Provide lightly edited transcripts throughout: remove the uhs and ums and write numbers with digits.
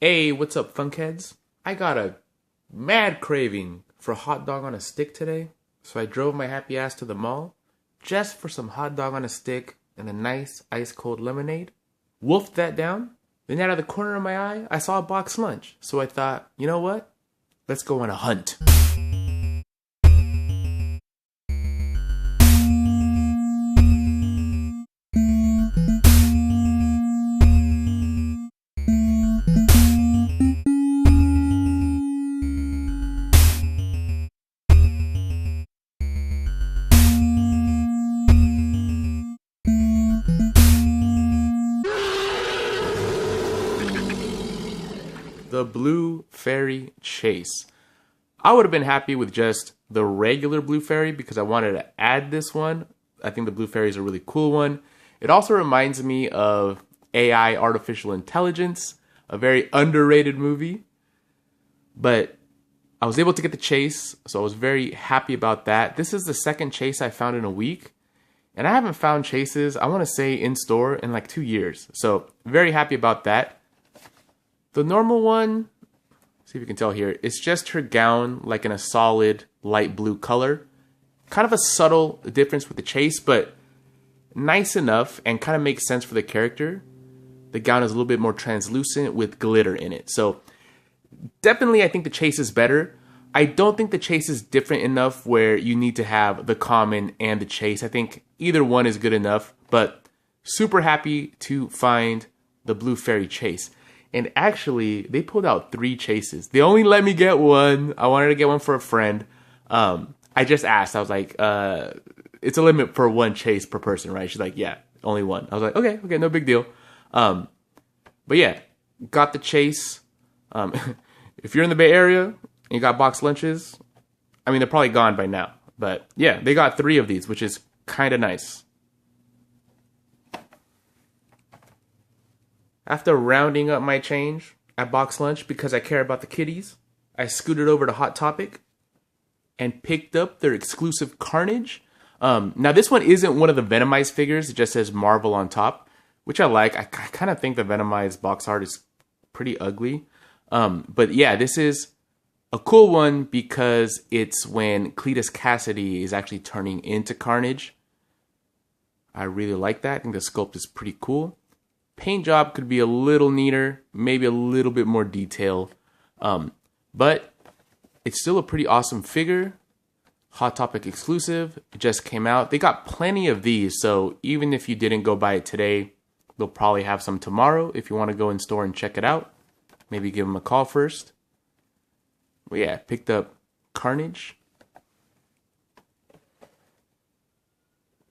Hey, what's up, funkheads? I got a mad craving for a hot dog on a stick today, so I drove my happy ass to the mall just for some hot dog on a stick and a nice ice cold lemonade. Wolfed that down. Then out of the corner of my eye, I saw a box lunch. So I thought, you know what? Let's go on a hunt. The Blue Fairy Chase. I would have been happy with just the regular Blue Fairy because I wanted to add this one. I think the Blue Fairy is a really cool one. It also reminds me of AI, Artificial Intelligence, a very underrated movie. But I was able to get the chase, so I was very happy about that. This is the second chase I found in a week. And I haven't found chases, I want to say, in store in like 2 years. So very happy about that. The normal one, see if you can tell here, it's just her gown like in a solid light blue color. Kind of a subtle difference with the chase, but nice enough and kind of makes sense for the character. The gown is a little bit more translucent with glitter in it. So definitely I think the chase is better. I don't think the chase is different enough where you need to have the common and the chase. I think either one is good enough, but super happy to find the Blue Fairy Chase. And actually, they pulled out 3 chases. They only let me get one. I wanted to get one for a friend. I just asked. I was like, it's a limit for 1 chase per person, right? She's like, yeah, only 1. I was like, okay, no big deal. But yeah, got the chase. If you're in the Bay Area and you got box lunches, I mean, they're probably gone by now. But yeah, they got 3 of these, which is kind of nice. After rounding up my change at box lunch because I care about the kiddies, I scooted over to Hot Topic and picked up their exclusive Carnage. Now this one isn't one of the Venomized figures. It just says Marvel on top, which I like. I kind of think the Venomized box art is pretty ugly. But yeah, this is a cool one because it's when Cletus Cassidy is actually turning into Carnage. I really like that. I think the sculpt is pretty cool. Paint job could be a little neater, maybe a little bit more detail. But it's still a pretty awesome figure. Hot Topic exclusive. It just came out. They got plenty of these, so even if you didn't go buy it today, they'll probably have some tomorrow if you want to go in store and check it out. Maybe give them a call first. But yeah, picked up Carnage.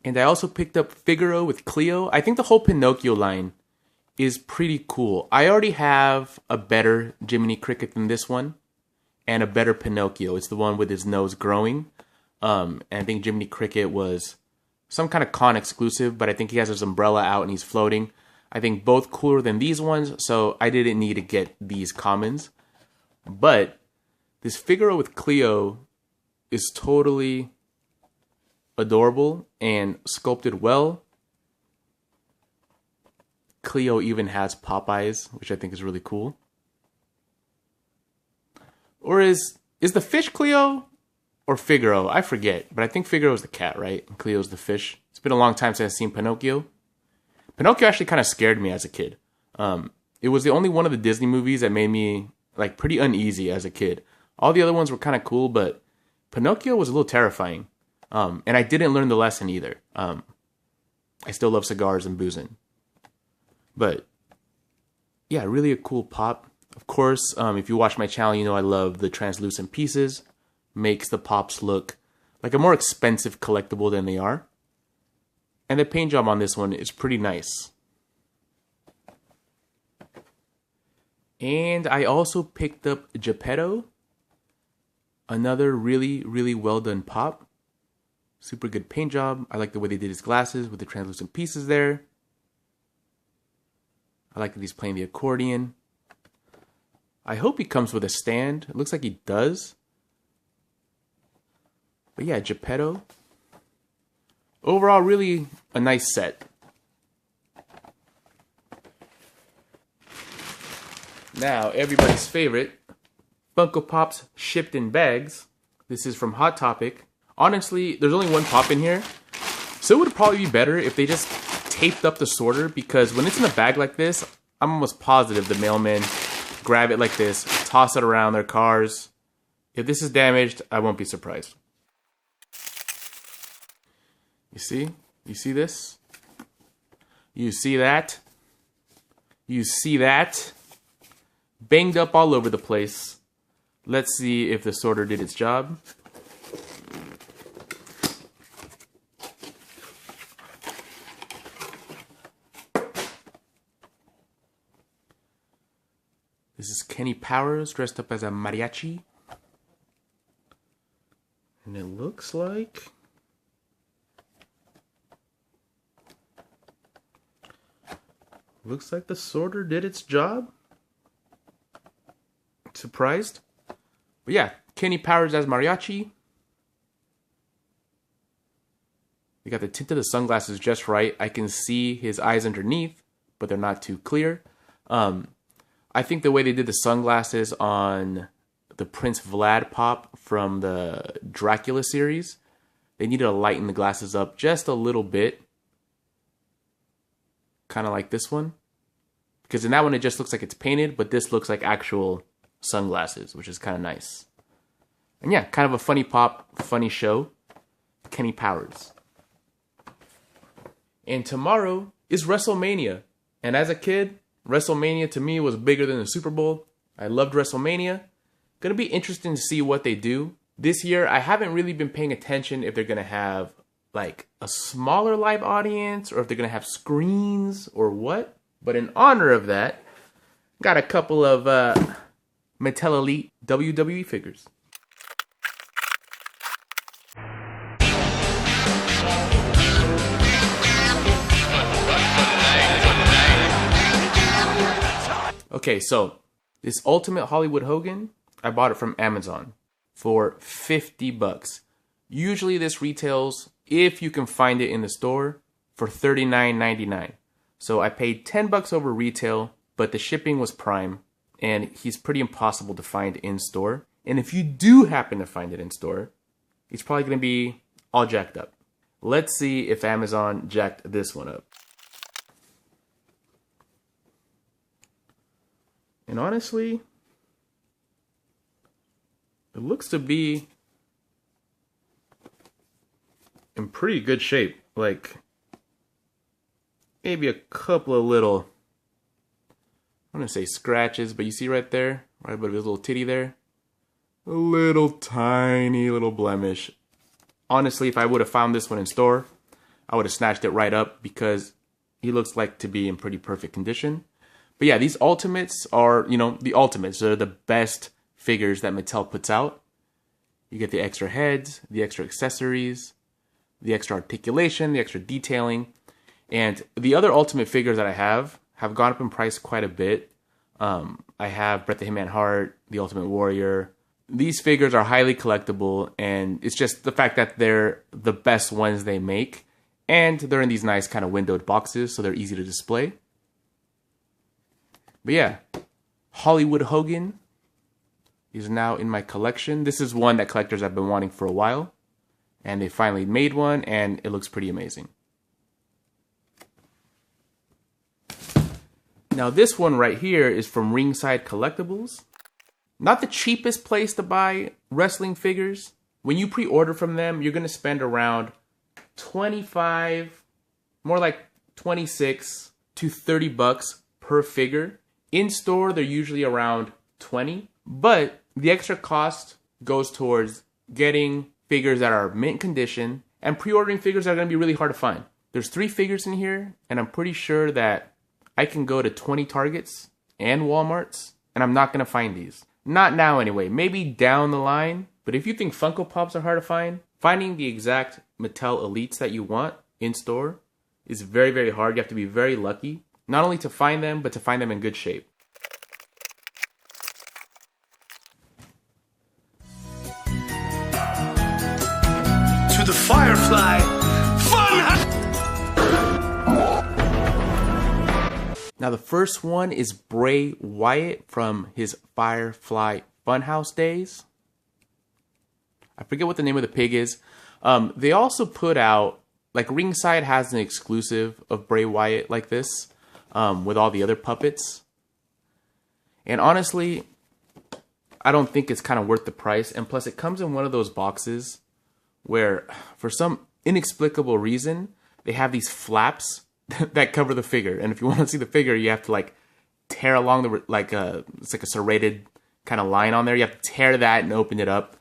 And I also picked up Figaro with Cleo. I think the whole Pinocchio line is pretty cool. I already have a better Jiminy Cricket than this one, and a better Pinocchio. It's the one with his nose growing. And I think Jiminy Cricket was some kind of con exclusive, but I think he has his umbrella out and he's floating. I think both cooler than these ones, so I didn't need to get these commons. But this Figaro with Cleo is totally adorable and sculpted well. Cleo even has pop eyes, which I think is really cool. Or is the fish Cleo or Figaro? I forget, but I think Figaro is the cat, right? And Cleo's the fish. It's been a long time since I've seen Pinocchio. Pinocchio actually kind of scared me as a kid. It was the only one of the Disney movies that made me like pretty uneasy as a kid. All the other ones were kind of cool, but Pinocchio was a little terrifying. And I didn't learn the lesson either. I still love cigars and boozing. But yeah, really a cool pop. Of course, if you watch my channel, you know I love the translucent pieces. Makes the pops look like a more expensive collectible than they are. And the paint job on this one is pretty nice. And I also picked up Geppetto. Another really, really well done pop. Super good paint job. I like the way they did his glasses with the translucent pieces there. I like that he's playing the accordion. I hope he comes with a stand. It looks like he does. But yeah, Geppetto. Overall, really a nice set. Now, everybody's favorite, Funko Pops shipped in bags. This is from Hot Topic. Honestly, there's only one pop in here, so it would probably be better if they just taped up the sorter, because when it's in a bag like this, I'm almost positive the mailmen grab it like this, toss it around their cars. If this is damaged, I won't be surprised. You see? You see this? You see that? You see that? Banged up all over the place. Let's see if the sorter did its job. This is Kenny Powers dressed up as a mariachi. And it looks like... the sorter did its job. Surprised? But yeah, Kenny Powers as mariachi. We got the tint of the sunglasses just right. I can see his eyes underneath, but they're not too clear. I think the way they did the sunglasses on the Prince Vlad pop from the Dracula series, they needed to lighten the glasses up just a little bit. Kind of like this one. Because in that one it just looks like it's painted, but this looks like actual sunglasses, which is kind of nice. And yeah, kind of a funny pop, funny show. Kenny Powers. And tomorrow is WrestleMania. And as a kid, WrestleMania to me was bigger than the Super Bowl. I loved WrestleMania. Gonna be interesting to see what they do. This year, I haven't really been paying attention if they're gonna have like a smaller live audience or if they're gonna have screens or what. But in honor of that, got a couple of Mattel Elite WWE figures. Okay, so this Ultimate Hollywood Hogan, I bought it from Amazon for 50 bucks. Usually this retails, if you can find it in the store, for $39.99. So I paid 10 bucks over retail, but the shipping was prime, and he's pretty impossible to find in store. And if you do happen to find it in store, he's probably going to be all jacked up. Let's see if Amazon jacked this one up. And honestly, it looks to be in pretty good shape. Like, maybe a couple of little, I'm going to say scratches, but you see right there, right above his little titty there? A little tiny little blemish. Honestly, if I would have found this one in store, I would have snatched it right up because he looks like to be in pretty perfect condition. But yeah, these Ultimates are, you know, the Ultimates. They're the best figures that Mattel puts out. You get the extra heads, the extra accessories, the extra articulation, the extra detailing. And the other Ultimate figures that I have gone up in price quite a bit. I have Bret the Hitman Hart, the Ultimate Warrior. These figures are highly collectible, and it's just the fact that they're the best ones they make. And they're in these nice kind of windowed boxes, so they're easy to display. But yeah, Hollywood Hogan is now in my collection. This is one that collectors have been wanting for a while. And they finally made one, and it looks pretty amazing. Now this one right here is from Ringside Collectibles. Not the cheapest place to buy wrestling figures. When you pre-order from them, you're going to spend around 25, more like 26 to 30 bucks per figure. In store, they're usually around 20, but the extra cost goes towards getting figures that are mint condition and pre-ordering figures that are going to be really hard to find. There's 3 figures in here, and I'm pretty sure that I can go to 20 Targets and Walmarts, and I'm not going to find these. Not now anyway, maybe down the line, but if you think Funko Pops are hard to find, finding the exact Mattel Elites that you want in store is very, very hard. You have to be very lucky. Not only to find them, but to find them in good shape. To the Firefly! Fun! Now the first one is Bray Wyatt from his Firefly Funhouse days. I forget what the name of the pig is. They also put out, like Ringside has an exclusive of Bray Wyatt like this, with all the other puppets. And honestly, I don't think it's kind of worth the price. And plus it comes in one of those boxes where for some inexplicable reason, they have these flaps that cover the figure. And if you want to see the figure, you have to like tear along the, it's like a serrated kind of line on there. You have to tear that and open it up.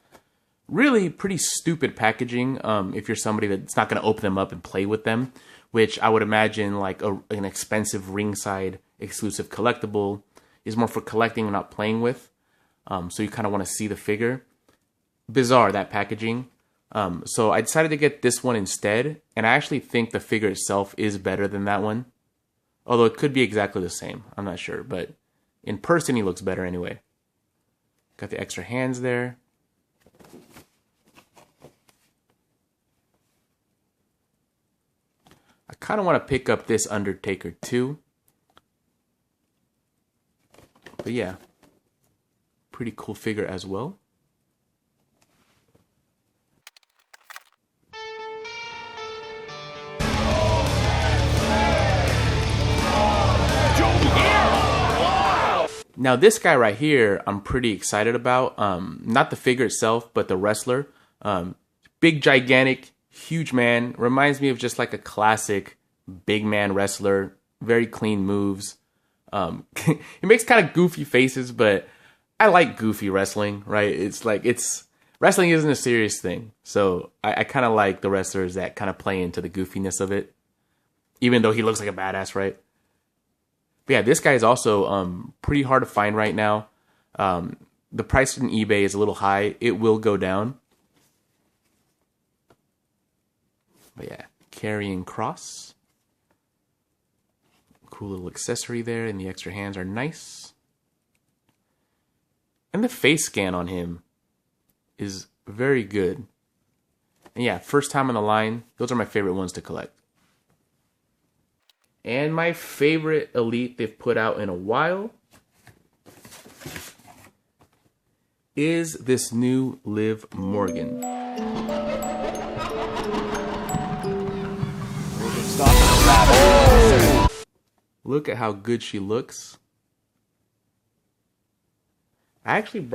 Really pretty stupid packaging if you're somebody that's not going to open them up and play with them, which I would imagine like an expensive Ringside exclusive collectible is more for collecting and not playing with. So you kind of want to see the figure. Bizarre, that packaging. So I decided to get this one instead, and I actually think the figure itself is better than that one. Although it could be exactly the same. I'm not sure, but in person he looks better anyway. Got the extra hands there. I kind of want to pick up this Undertaker too. But yeah, pretty cool figure as well. Now this guy right here, I'm pretty excited about. Not the figure itself, but the wrestler. Big, gigantic, huge man. Reminds me of just like a classic big man wrestler. Very clean moves. He makes kind of goofy faces, but I like goofy wrestling, right? It's like, wrestling isn't a serious thing. So I kind of like the wrestlers that kind of play into the goofiness of it. Even though he looks like a badass, right? But yeah, this guy is also pretty hard to find right now. The price on eBay is a little high. It will go down. But yeah, carrying cross. Cool little accessory there, and the extra hands are nice. And the face scan on him is very good. And yeah, first time on the line, those are my favorite ones to collect. And my favorite Elite they've put out in a while is this new Liv Morgan. Look at how good she looks. I actually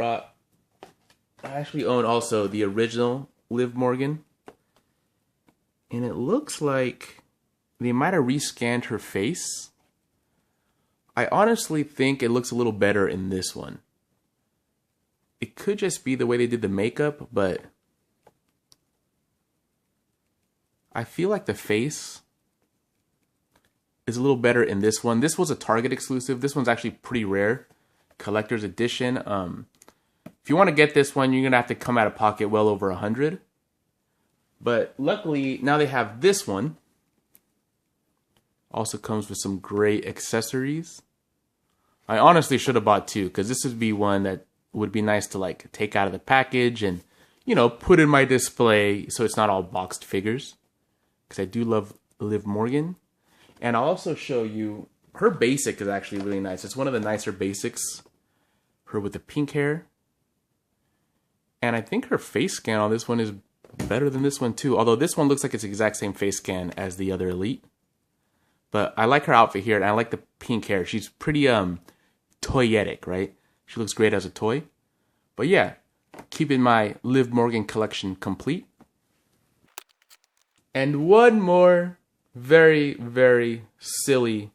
own also the original Liv Morgan. And it looks like they might have rescanned her face. I honestly think it looks a little better in this one. It could just be the way they did the makeup, but I feel like the face is a little better in this one. This was a Target exclusive. This one's actually pretty rare. Collector's edition. If you want to get this one, you're going to have to come out of pocket well over $100. But luckily, now they have this one. Also comes with some great accessories. I honestly should have bought two, because this would be one that would be nice to like take out of the package and, you know, put in my display so it's not all boxed figures. Because I do love Liv Morgan. And I'll also show you, her basic is actually really nice. It's one of the nicer basics. Her with the pink hair. And I think her face scan on this one is better than this one too. Although this one looks like it's the exact same face scan as the other Elite. But I like her outfit here, and I like the pink hair. She's pretty toyetic, right? She looks great as a toy. But yeah, keeping my Liv Morgan collection complete. And one more very, very silly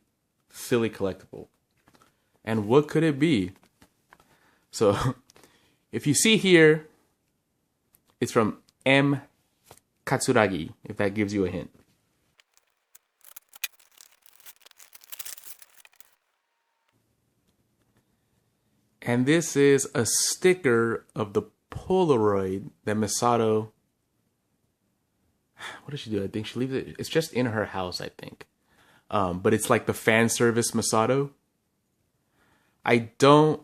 collectible. And what could it be? So, if you see here, it's from M. Katsuragi, if that gives you a hint. And this is a sticker of the Polaroid that Masato... What does she do? I think she leaves it... It's just in her house, I think. But it's like the fan service Masato. I don't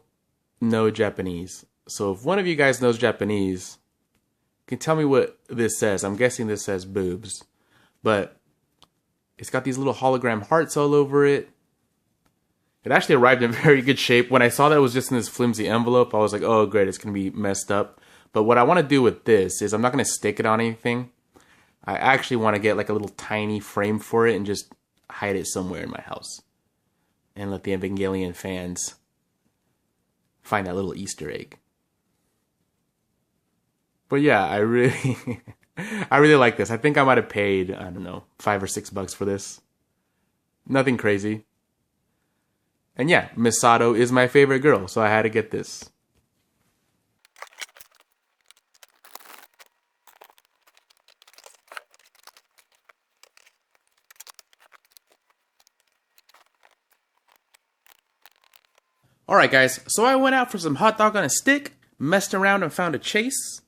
know Japanese. So if one of you guys knows Japanese, can tell me what this says. I'm guessing this says boobs. But it's got these little hologram hearts all over it. It actually arrived in very good shape. When I saw that it was just in this flimsy envelope, I was like, oh great, it's going to be messed up. But what I want to do with this is I'm not going to stick it on anything. I actually want to get like a little tiny frame for it and just hide it somewhere in my house. And let the Evangelion fans find that little Easter egg. But yeah, I really like this. I think I might have paid, I don't know, $5 or $6 for this. Nothing crazy. And yeah, Misato is my favorite girl, so I had to get this. Alright guys, so I went out for some hot dog on a stick, messed around and found a chase.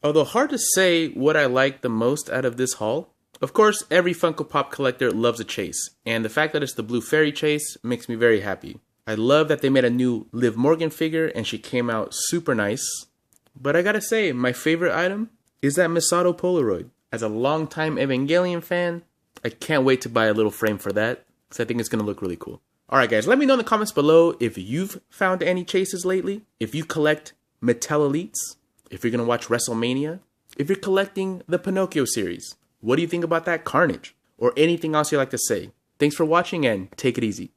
Although hard to say what I liked the most out of this haul. Of course, every Funko Pop collector loves a chase, and the fact that it's the Blue Fairy chase makes me very happy. I love that they made a new Liv Morgan figure and she came out super nice. But I gotta say, my favorite item is that Misato Polaroid. As a longtime Evangelion fan, I can't wait to buy a little frame for that, because I think it's gonna look really cool. Alright guys, let me know in the comments below if you've found any chases lately, if you collect Mattel Elites, if you're gonna watch WrestleMania, if you're collecting the Pinocchio series. What do you think about that Carnage? Or anything else you'd like to say? Thanks for watching and take it easy.